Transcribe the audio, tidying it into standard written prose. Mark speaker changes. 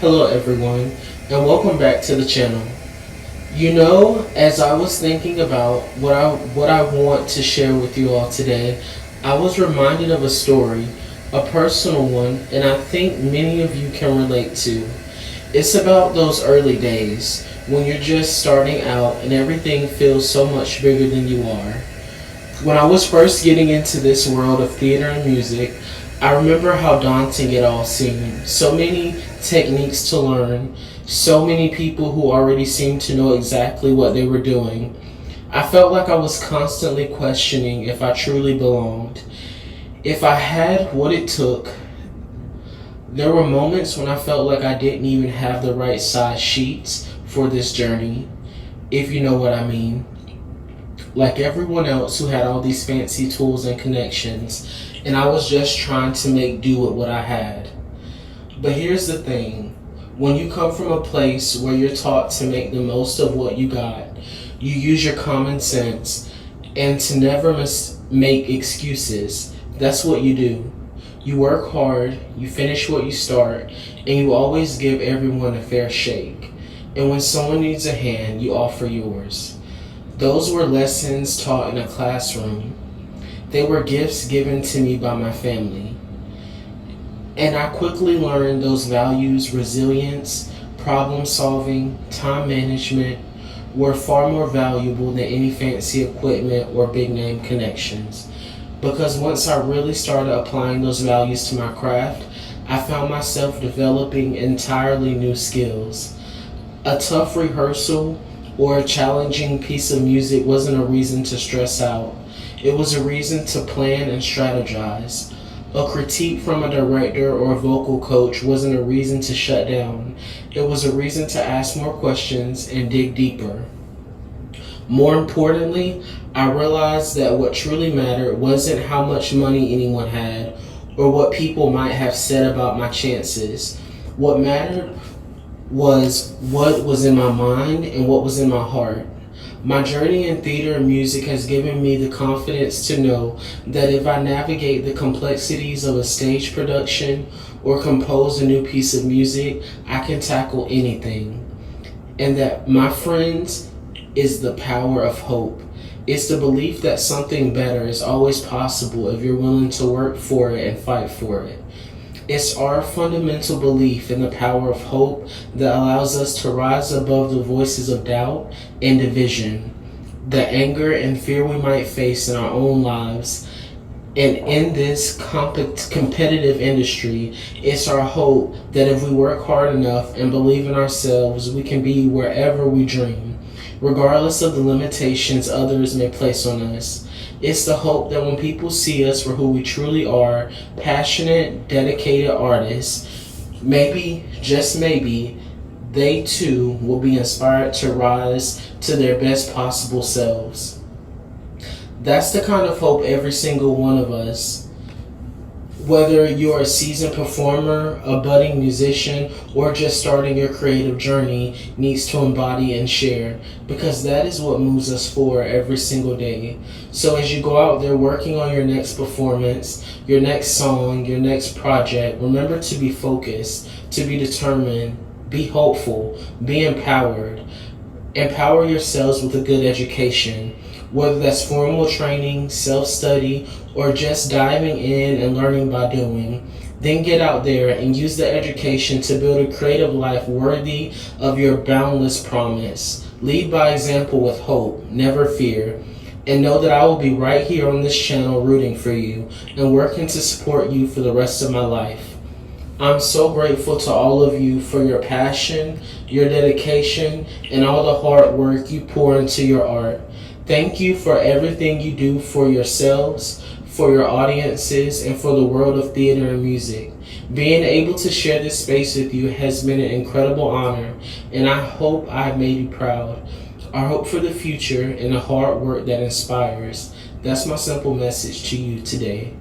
Speaker 1: Hello everyone, and welcome back to the channel. As I was thinking about what I want to share with you all today, I was reminded of a story, a personal one, and I think many of you can relate to. It's about those early days when you're just starting out and everything feels so much bigger than you are. When I was first getting into this world of theater and music, I remember how daunting it all seemed. So many techniques to learn, so many people who already seemed to know exactly what they were doing. I felt like I was constantly questioning if I truly belonged, if I had what it took. There were moments when I felt like I didn't even have the right size sheets for this journey, if you know what I mean. Like everyone else who had all these fancy tools and connections, and I was just trying to make do with what I had. But here's the thing, when you come from a place where you're taught to make the most of what you got, you use your common sense and to never make excuses. That's what you do. You work hard, you finish what you start, and you always give everyone a fair shake. And when someone needs a hand, you offer yours. Those were lessons taught in a classroom. They were gifts given to me by my family. And I quickly learned those values, resilience, problem solving, time management, were far more valuable than any fancy equipment or big name connections. Because once I really started applying those values to my craft, I found myself developing entirely new skills. A tough rehearsal or a challenging piece of music wasn't a reason to stress out. It was a reason to plan and strategize. A critique from a director or a vocal coach wasn't a reason to shut down. It was a reason to ask more questions and dig deeper. More importantly, I realized that what truly mattered wasn't how much money anyone had or what people might have said about my chances. What mattered was what was in my mind and what was in my heart. My journey in theater and music has given me the confidence to know that if I navigate the complexities of a stage production or compose a new piece of music, I can tackle anything. And that, my friends, is the power of hope. It's the belief that something better is always possible if you're willing to work for it and fight for it. It's our fundamental belief in the power of hope that allows us to rise above the voices of doubt and division, the anger and fear we might face in our own lives. And in this competitive industry, it's our hope that if we work hard enough and believe in ourselves, we can be wherever we dream, regardless of the limitations others may place on us. It's the hope that when people see us for who we truly are, passionate, dedicated artists, maybe, just maybe, they too will be inspired to rise to their best possible selves. That's the kind of hope every single one of us, whether you're a seasoned performer, a budding musician, or just starting your creative journey, needs to embody and share, because that is what moves us forward every single day. So as you go out there working on your next performance, your next song, your next project, remember to be focused, to be determined, be hopeful, be empowered. Empower yourselves with a good education, whether that's formal training, self-study, or just diving in and learning by doing. Then get out there and use the education to build a creative life worthy of your boundless promise. Lead by example with hope, never fear. And know that I will be right here on this channel rooting for you and working to support you for the rest of my life. I'm so grateful to all of you for your passion, your dedication, and all the hard work you pour into your art. Thank you for everything you do for yourselves, for your audiences, and for the world of theater and music. Being able to share this space with you has been an incredible honor, and I hope I have made you proud. I hope for the future and the hard work that inspires. That's my simple message to you today.